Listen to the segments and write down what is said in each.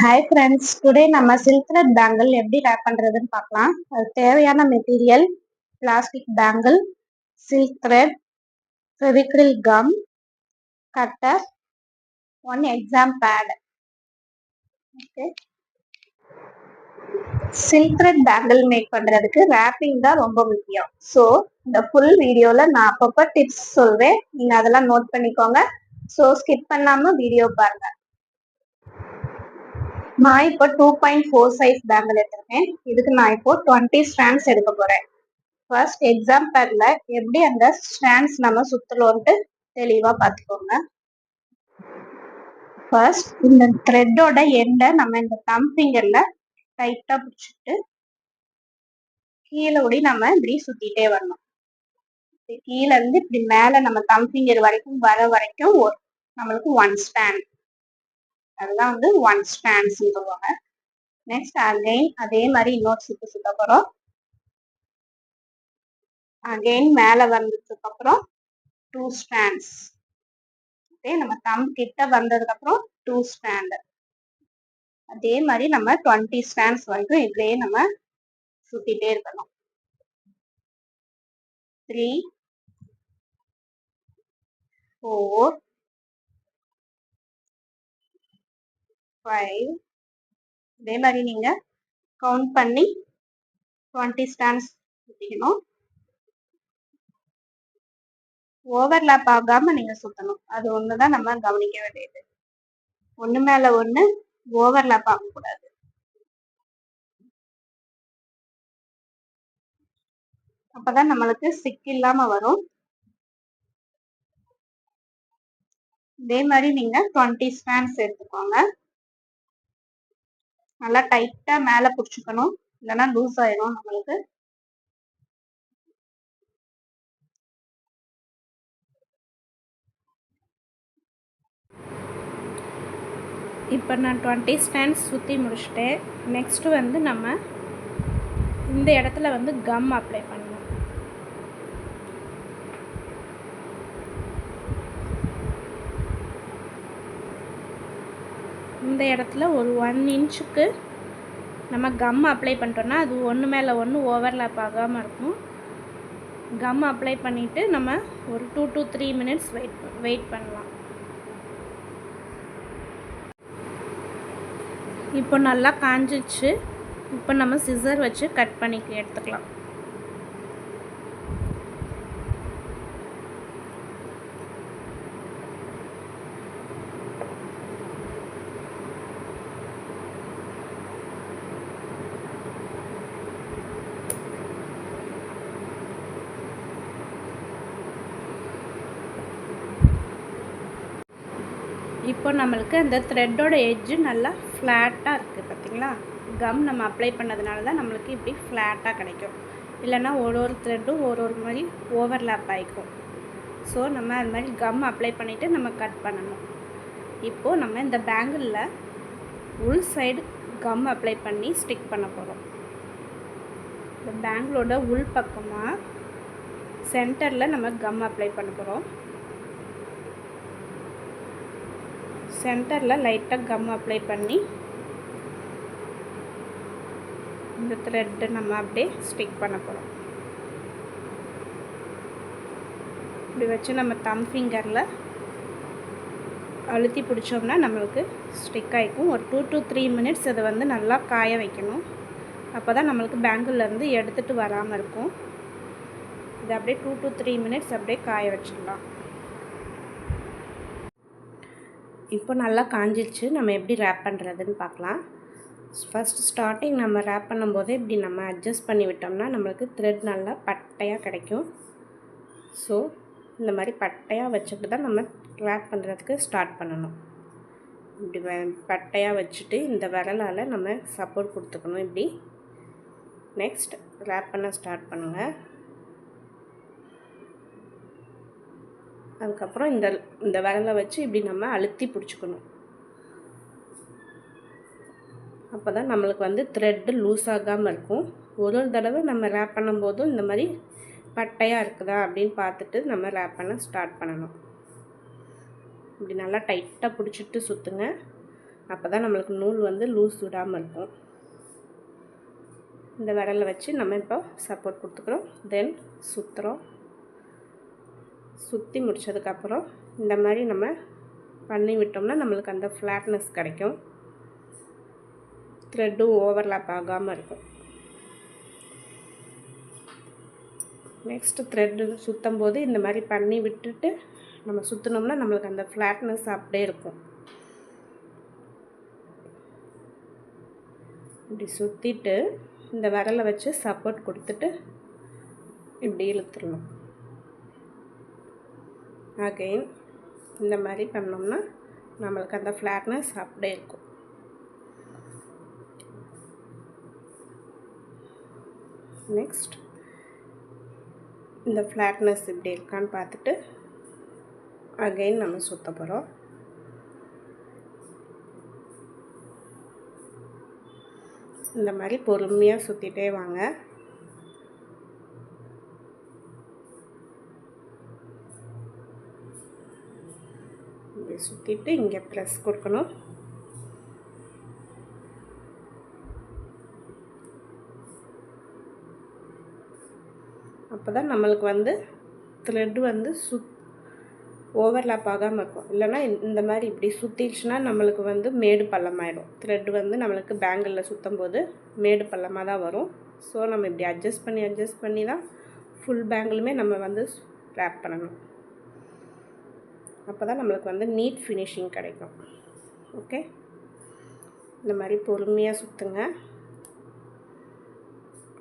Hi friends, today நம்ம silk thread bangle எப்படி wrap பண்ணுறதுன்னு பார்க்கலாம். அது தேவையான material plastic bangle, silk thread, Fevicryl gum, cutter, one exam pad. Okay, silk thread bangle make பண்ணுறதுக்கு wrapping தான் ரொம்ப முக்கியம். ஸோ இந்த ஃபுல் வீடியோவில் நான் அப்பப்போ டிப்ஸ் சொல்வேன், நீங்கள் அதெல்லாம் நோட் பண்ணிக்கோங்க. ஸோ ஸ்கிப் பண்ணாமல் வீடியோ பாருங்கள். நான் இப்போ 2.4 சைஸ் பேங்கிள் எடுத்திருக்கேன். இதுக்கு நான் இப்போ 20 ஸ்ட்ராண்ட்ஸ் எடுக்க போறேன். ஃபர்ஸ்ட் எக்ஸாம் பேட்ல எப்படி அந்த ஸ்ட்ராண்ட்ஸ் நம்ம சுத்தலோன்ட்டு தெளிவா பார்த்துக்கோங்க. ஃபர்ஸ்ட் இந்த த்ரெட்டோட எண்டை நம்ம இந்த தம் ஃபிங்கர்ல டைட்டா பிடிச்சிட்டு கீழே ஓடி நம்ம இப்படி சுத்திட்டே வரணும். கீழே இருந்து இப்படி மேல நம்ம தம் ஃபிங்கர் வரைக்கும் வர வரைக்கும் நம்மளுக்கு 1 ஸ்ட்ராண்ட். அதுதான் வந்து 1 ஸ்ட்ராண்ட்ஸ் சொல்லுவாங்க. நெக்ஸ்ட் அகைன் அதே மாதிரி இன்னொரு சுத்த போறோம். அகைன் மேல வந்ததுக்கு அப்புறம் 2 ஸ்ட்ராண்ட்ஸ். ஓகே, நம்ம தம் கிட்ட வந்ததுக்கு அப்புறம் 2 ஸ்ட்ராண்ட். அதே மாதிரி நம்ம 20 ஸ்ட்ராண்ட்ஸ் வரைக்கும் இப்படியே நம்ம சுத்திட்டே இருக்கணும். 3 4 5. இதே மாதிரி நீங்க கவுண்ட் பண்ணி 20 ஸ்ட்ராண்ட்ஸ் சுத்திக்கணும். ஓவர்லாப் ஆகாம நீங்க சுத்தணும். அது ஒண்ணுதான் நம்ம கவனிக்க வேண்டியது. ஒண்ணு மேல ஒண்ணு ஓவர்லாப் ஆகக்கூடாது. அப்பதான் நம்மளுக்கு சிக் இல்லாம வரும். இதே மாதிரி நீங்க 20 ஸ்ட்ராண்ட்ஸ் எடுத்துக்கோங்க. நல்லா டைட்டா மேல புடிச்சுக்கணும், இல்லைன்னா லூஸ் ஆயிடும் நம்மளுக்கு. இப்போ நான் 20 ஸ்ட்ராண்ட்ஸ் சுற்றி முடிச்சிட்டேன். நெக்ஸ்ட்டு வந்து நம்ம இந்த இடத்துல வந்து கம் அப்ளை பண்ணணும். இந்த இடத்துல ஒரு 1 இன்ச்சுக்கு நம்ம கம் அப்ளை பண்ணிட்டோம்னா அது ஒன்று மேலே ஒன்று ஓவர்லாப் ஆகாமல் இருக்கும். கம் அப்ளை பண்ணிவிட்டு நம்ம ஒரு 2 to 3 மினிட்ஸ் வெயிட் பண்ணலாம். இப்போ நல்லா காஞ்சிச்சு. இப்போ நம்ம சிசர் வச்சு கட் பண்ணி எடுத்துக்கலாம். இப்போ நம்மளுக்கு அந்த த்ரெட்டோட எட்ஜு நல்லா ஃப்ளாட்டாக இருக்குது பார்த்திங்களா. கம் நம்ம அப்ளை பண்ணதுனால தான் நம்மளுக்கு இப்படி ஃப்ளாட்டாக கிடைக்கும். இல்லைன்னா ஒரு த்ரெட்டும் ஒரு மாதிரி ஓவர்லாப் ஆகிக்கும். ஸோ நம்ம அது மாதிரி கம் அப்ளை பண்ணிவிட்டு நம்ம கட் பண்ணணும். இப்போது நம்ம இந்த பேங்கிளில் உள் சைடு கம் அப்ளை பண்ணி ஸ்டிக் பண்ண போகிறோம். இந்த பேங்கிளோட உள் பக்கமாக சென்டரில் நம்ம கம் அப்ளை பண்ண போகிறோம். சென்டரில் லைட்டாக கம் அப்ளை பண்ணி இந்த த்ரெட்டை நம்ம அப்படியே ஸ்டிக் பண்ண போகிறோம். இப்படி வச்சு நம்ம தம் ஃபிங்கரில் அழுத்தி பிடிச்சோம்னா நம்மளுக்கு ஸ்டிக் ஆகிக்கும். ஒரு 2 to 3 மினிட்ஸ் அதை வந்து நல்லா காய வைக்கணும். அப்போ தான் நம்மளுக்கு பேங்கிள்லேருந்து எடுத்துகிட்டு வராமல் இருக்கும். இதை அப்படியே 2 to 3 மினிட்ஸ் அப்படியே காய வச்சிடலாம். இப்போ நல்லா காஞ்சிடுச்சு. நம்ம எப்படி ரேப் பண்ணுறதுன்னு பார்க்கலாம். ஃபஸ்ட்டு ஸ்டார்டிங் நம்ம ரேப் பண்ணும்போதே இப்படி நம்ம அட்ஜஸ்ட் பண்ணி விட்டோம்னா நம்மளுக்கு த்ரெட் நல்லா பட்டையாக கிடைக்கும். ஸோ இந்த மாதிரி பட்டையாக வச்சுட்டு தான் நம்ம ரேப் பண்ணுறதுக்கு ஸ்டார்ட் பண்ணணும். இப்படி பட்டையாக வச்சுட்டு இந்த விரலால் நம்ம சப்போர்ட் கொடுத்துக்கணும் இப்படி. நெக்ஸ்ட் ரேப் பண்ண ஸ்டார்ட் பண்ணுங்கள். அதுக்கப்புறம் இந்த விரலை வச்சு இப்படி நம்ம அழுத்தி பிடிச்சிக்கணும். அப்போ தான் நம்மளுக்கு வந்து த்ரெட்டு லூஸ் ஆகாமல் இருக்கும். ஒரு தடவை நம்ம ரேப் பண்ணும்போதும் இந்த மாதிரி பட்டையாக இருக்குதா அப்படின்னு பார்த்துட்டு நம்ம ரேப் பண்ண ஸ்டார்ட் பண்ணணும். இப்படி நல்லா டைட்டாக பிடிச்சிட்டு சுற்றுங்க. அப்போ தான் நம்மளுக்கு நூல் வந்து லூஸ் விடாமல் இருக்கும். இந்த விரலை வச்சு நம்ம இப்போ சப்போர்ட் கொடுத்துக்கிறோம். தென் சுற்றுறோம். சுற்றி முடித்ததுக்கப்புறம் இந்த மாதிரி நம்ம பண்ணி விட்டோம்னா நம்மளுக்கு அந்த ஃப்ளாட்னஸ் கிடைக்கும். த்ரெட்டும் ஓவர்லாப் ஆகாமல் இருக்கும். நெக்ஸ்ட்டு த்ரெட்டு சுற்றும் போது இந்த மாதிரி பண்ணி விட்டுட்டு நம்ம சுற்றினோம்னா நம்மளுக்கு அந்த ஃப்ளாட்னஸ் அப்படியே இருக்கும். இப்படி சுற்றிட்டு இந்த விரலை வச்சு சப்போர்ட் கொடுத்துட்டு இப்படி இழுத்துடணும். அகைன் இந்த மாதிரி பண்ணோம்னா நம்மளுக்கு அந்த ஃப்ளாட்னஸ் அப்படியே இருக்கும். நெக்ஸ்ட் இந்த ஃப்ளாட்னஸ் இப்படி இருக்கான்னு பார்த்துட்டு அகைன் நம்ம சுற்ற போகிறோம். இந்த மாதிரி பொறுமையாக சுற்றிட்டே வாங்க. இப்படி சுற்றிட்டு இங்கே ப்ரெஸ் கொடுக்கணும். அப்போ தான் நம்மளுக்கு வந்து த்ரெட் வந்து ஓவர்லாப் ஆகாமல் இருக்கும். இல்லைனா இந்த மாதிரி இப்படி சுற்றிடுச்சுன்னா நம்மளுக்கு வந்து மேடு பள்ளமாயிடும். த்ரெட் வந்து நம்மளுக்கு பேங்கிளில் சுற்றும் போது மேடு பள்ளமாக தான் வரும். ஸோ நம்ம இப்படி அட்ஜஸ்ட் பண்ணி தான் ஃபுல் பேங்கிளுமே நம்ம வந்து ரேப் பண்ணணும். அப்போ தான் நம்மளுக்கு வந்து நீட் ஃபினிஷிங் கிடைக்கும். ஓகே, இந்த மாதிரி பொறுமையாக சுற்றுங்க.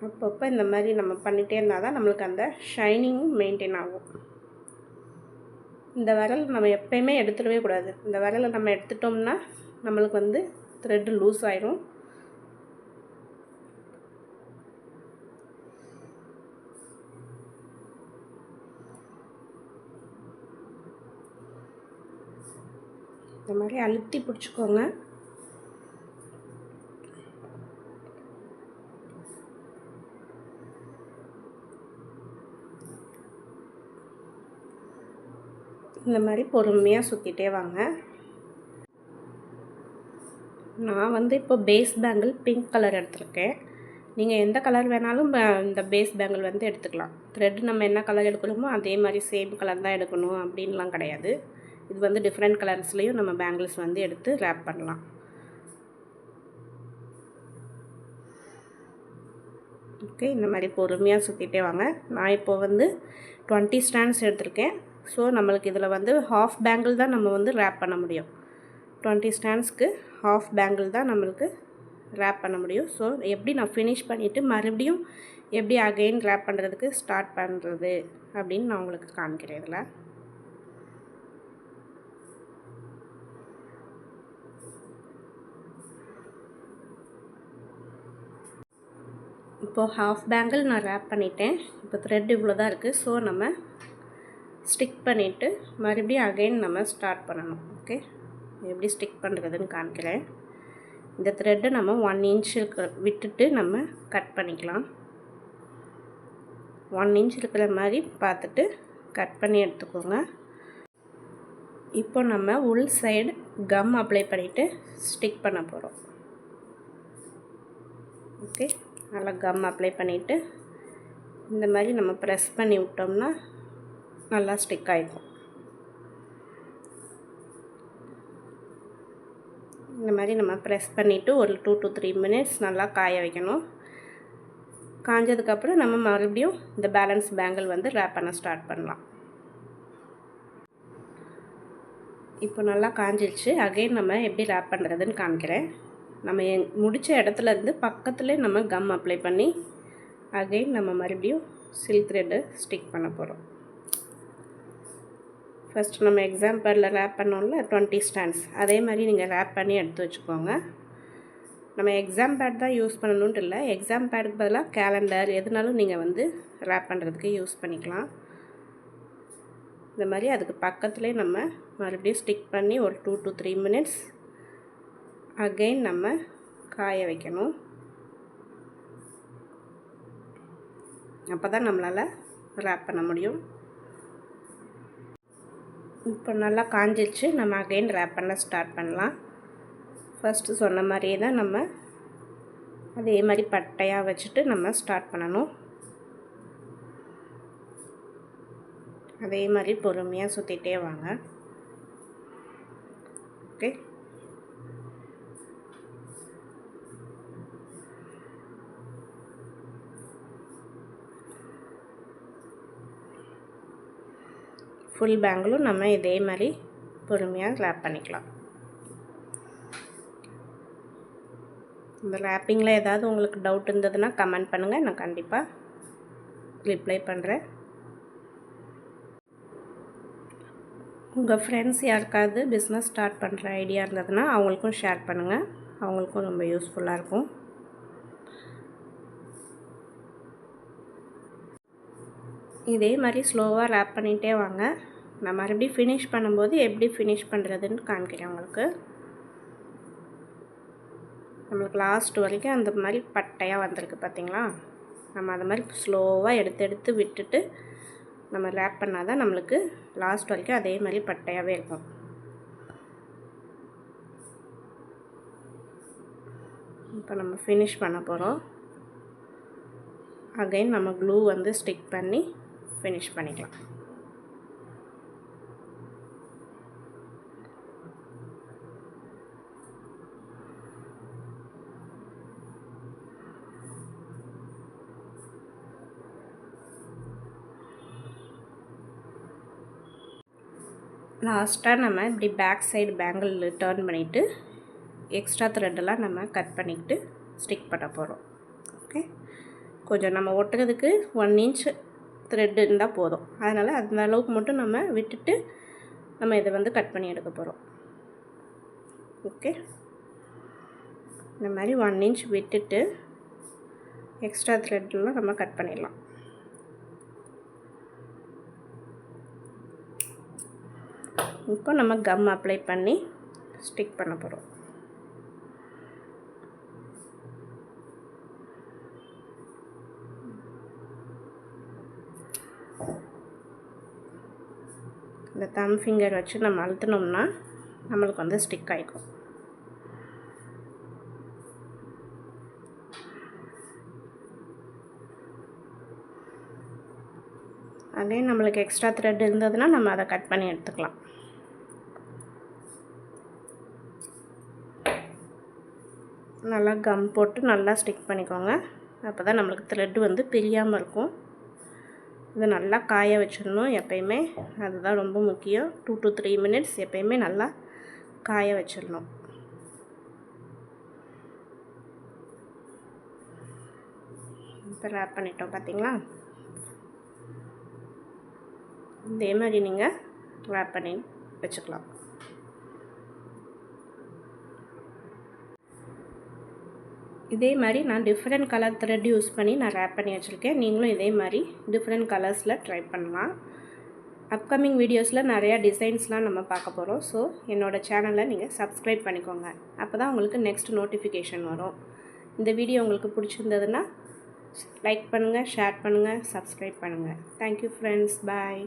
அப்பப்போ இந்த மாதிரி நம்ம பண்ணிகிட்டே இருந்தால் தான் நம்மளுக்கு அந்த ஷைனிங்கும் மெயின்டைன் ஆகும். இந்த விரல் நம்ம எப்போயுமே எடுத்துடவே கூடாது. இந்த விரலை நம்ம எடுத்துட்டோம்னா நம்மளுக்கு வந்து த்ரெட்டு லூஸ் ஆயிடும். இந்த மாதிரி அழுத்தி பிடிச்சிக்கோங்க. இந்த மாதிரி பொறுமையாக சுற்றிட்டே வாங்க. நான் வந்து இப்போ பேஸ் பேங்கிள் பிங்க் கலர் எடுத்திருக்கேன். நீங்கள் எந்த கலர் வேணாலும் இந்த பேஸ் பேங்கிள் வந்து எடுத்துக்கலாம். த்ரெட் நம்ம என்ன கலர் எடுக்கணுமோ அதே மாதிரி சேம் கலர் தான் எடுக்கணும் அப்படின்லாம் கிடையாது. இது வந்து டிஃப்ரெண்ட் கலர்ஸ்லேயும் நம்ம பேங்கிள்ஸ் வந்து எடுத்து ரேப் பண்ணலாம். ஓகே, இந்த மாதிரி பொறுமையாக சுற்றிட்டே வாங்க. நான் இப்போ வந்து 20 ஸ்டாண்ட்ஸ் எடுத்திருக்கேன். ஸோ நம்மளுக்கு இதில் வந்து ஹாஃப் பேங்கிள் தான் நம்ம வந்து ரேப் பண்ண முடியும். 20 ஸ்டாண்ட்ஸ்க்கு ஹாஃப் பேங்கிள் தான் நம்மளுக்கு ரேப் பண்ண முடியும். ஸோ எப்படி நான் ஃபினிஷ் பண்ணிவிட்டு மறுபடியும் எப்படி அகைன் ரேப் பண்ணுறதுக்கு ஸ்டார்ட் பண்ணுறது அப்படின்னு நான் உங்களுக்கு காமிக்கிறேன். இதில் இப்போது ஹாஃப் பேங்கிள் நான் ரேப் பண்ணிட்டேன். இப்போ த்ரெட் இவ்வளோ தான் இருக்குது. ஸோ நம்ம ஸ்டிக் பண்ணிவிட்டு மறுபடியும் அகைன் நம்ம ஸ்டார்ட் பண்ணணும். ஓகே, எப்படி ஸ்டிக் பண்ணுறதுன்னு காமிக்கிறேன். இந்த த்ரெட்டை நம்ம 1 இன்ச் விட்டுட்டு நம்ம கட் பண்ணிக்கலாம். 1 இன்ச் இருக்கிற மாதிரி பார்த்துட்டு கட் பண்ணி எடுத்துக்கோங்க. இப்போ நம்ம உள் சைடு கம் அப்ளை பண்ணிவிட்டு ஸ்டிக் பண்ண போகிறோம். ஓகே, நல்லா கம் அப்ளை பண்ணிவிட்டு இந்த மாதிரி நம்ம ப்ரெஸ் பண்ணி விட்டோம்னா நல்லா ஸ்டிக் ஆகிடும். இந்த மாதிரி நம்ம ப்ரெஸ் பண்ணிவிட்டு ஒரு 2 to 3 மினிட்ஸ் நல்லா காய வைக்கணும். காஞ்சதுக்கப்புறம் நம்ம மறுபடியும் இந்த பேலன்ஸ் பேங்கிள் வந்து ரேப் பண்ண ஸ்டார்ட் பண்ணலாம். இப்போ நல்லா காஞ்சிருச்சு. அகைன் நம்ம எப்படி ரேப் பண்ணுறதுன்னு காமிக்கிறேன். நம்ம முடித்த இடத்துலேருந்து பக்கத்துலேயே நம்ம கம் அப்ளை பண்ணி அகைன் நம்ம மறுபடியும் சில்க் த்ரெட்டை ஸ்டிக் பண்ண போகிறோம். ஃபஸ்ட்டு நம்ம எக்ஸாம் பேடில் ரேப் பண்ணோம்ல 20 ஸ்டாண்ட்ஸ், அதே மாதிரி நீங்கள் ரேப் பண்ணி எடுத்து வச்சுக்கோங்க. நம்ம எக்ஸாம் பேட் தான் யூஸ் பண்ணணுன்ட்டு இல்லை. எக்ஸாம் பேடுக்கு பதிலாக கேலண்டர் எதுனாலும் நீங்கள் வந்து ரேப் பண்ணுறதுக்கு யூஸ் பண்ணிக்கலாம். இந்த மாதிரி அதுக்கு பக்கத்துலேயே நம்ம மறுபடியும் ஸ்டிக் பண்ணி ஒரு 2 to 3 மினிட்ஸ் அகைன் நம்ம காய வைக்கணும். அப்போ தான் நம்மளால் ரேப் பண்ண முடியும். இப்போ நல்லா காஞ்சிருச்சு. நம்ம அகைன் ரேப் பண்ண ஸ்டார்ட் பண்ணலாம். ஃபஸ்ட்டு சொன்ன மாதிரியே தான் நம்ம அதே மாதிரி பட்டையாக வச்சுட்டு நம்ம ஸ்டார்ட் பண்ணணும். அதே மாதிரி பொறுமையாக சுற்றிட்டே வாங்க. ஓகே, ஃபுல் பேங்கிளும் நம்ம இதே மாதிரி பொறுமையாக ரேப் பண்ணிக்கலாம். இந்த ரேப்பிங்கில் ஏதாவது உங்களுக்கு டவுட் இருந்ததுன்னா கமெண்ட் பண்ணுங்கள், நான் கண்டிப்பாக ரிப்ளை பண்ணுறேன். உங்கள் ஃப்ரெண்ட்ஸ் யாருக்காவது பிஸ்னஸ் ஸ்டார்ட் பண்ணுற ஐடியா இருந்ததுன்னா அவங்களுக்கும் ஷேர் பண்ணுங்கள், அவங்களுக்கும் ரொம்ப யூஸ்ஃபுல்லாக இருக்கும். இதே மாதிரி ஸ்லோவாக ரேப் பண்ணிகிட்டே வாங்க. நான் மறுபடியும் ஃபினிஷ் பண்ணும்போது எப்படி ஃபினிஷ் பண்ணுறதுன்னு காமிக்கிறேன் உங்களுக்கு. நம்மளுக்கு லாஸ்ட் வரைக்கும் அந்த மாதிரி பட்டையாக வந்திருக்கு பார்த்தீங்களா? நம்ம அது மாதிரி ஸ்லோவாக எடுத்து விட்டுட்டு நம்ம ரேப் பண்ணால் தான் நம்மளுக்கு லாஸ்ட் வரைக்கும் அதே மாதிரி பட்டையாகவே இருக்கும். இப்போ நம்ம ஃபினிஷ் பண்ண போகிறோம். அகைன் நம்ம க்ளூ வந்து ஸ்டிக் பண்ணி ஃபினிஷ் பண்ணிக்கலாம். லாஸ்ட்டாக நம்ம இப்படி பேக் சைடு பேங்கிள் டர்ன் பண்ணிவிட்டு எக்ஸ்ட்ரா த்ரெட்டெல்லாம் நம்ம கட் பண்ணிக்கிட்டு ஸ்டிக் பண்ண போகிறோம். ஓகே, கொஞ்சம் நம்ம ஒட்டுறதுக்கு 1 இன்ச் த்ரெட் இருந்தால் போதும். அதனால் அந்த அளவுக்கு மட்டும் நம்ம விட்டுட்டு நம்ம இதை வந்து கட் பண்ணி எடுக்க போகிறோம். ஓகே, இந்த மாதிரி 1 இன்ச் விட்டுட்டு எக்ஸ்ட்ரா த்ரெட்லாம் நம்ம கட் பண்ணிடலாம். இப்போ நம்ம கம் அப்ளை பண்ணி ஸ்டிக் பண்ண போகிறோம். இந்த தம் ஃபிங்கர் வச்சு நம்ம அழுத்தினோம்னா நம்மளுக்கு வந்து ஸ்டிக் ஆகிக்கும். அதே நம்மளுக்கு எக்ஸ்ட்ரா த்ரெட் இருந்ததுன்னா நம்ம அதை கட் பண்ணி எடுத்துக்கலாம். நல்லா கம் போட்டு நல்லா ஸ்டிக் பண்ணிக்கோங்க. அப்போ தான் நம்மளுக்கு த்ரெட் வந்து பிரியாமல் இருக்கும். இதை நல்லா காய வச்சிடணும் எப்பயுமே, அதுதான் ரொம்ப முக்கியம். 2 to 3 minutes எப்பயுமே நல்லா காய வச்சிடணும். இப்போ ரேப் பண்ணிட்டோம் பார்த்தீங்களா? இதே மாதிரி நீங்கள் ரேப் பண்ணி வச்சுக்கலாம். இதே மாதிரி நான் டிஃப்ரெண்ட் கலர் த்ரெட் யூஸ் பண்ணி நான் ரேப் பண்ணி வச்சுருக்கேன். நீங்களும் இதே மாதிரி டிஃப்ரெண்ட் கலர்ஸில் ட்ரை பண்ணலாம். அப்கமிங் வீடியோஸில் நிறையா டிசைன்ஸ்லாம் நம்ம பார்க்க போகிறோம். ஸோ என்னோடய சேனலை நீங்கள் சப்ஸ்கிரைப் பண்ணிக்கோங்க. அப்போ தான் உங்களுக்கு நெக்ஸ்ட் நோட்டிஃபிகேஷன் வரும். இந்த வீடியோ உங்களுக்கு பிடிச்சிருந்ததுன்னா லைக் பண்ணுங்கள், ஷேர் பண்ணுங்கள், சப்ஸ்கிரைப் பண்ணுங்கள். தேங்க்யூ ஃப்ரெண்ட்ஸ், பாய்.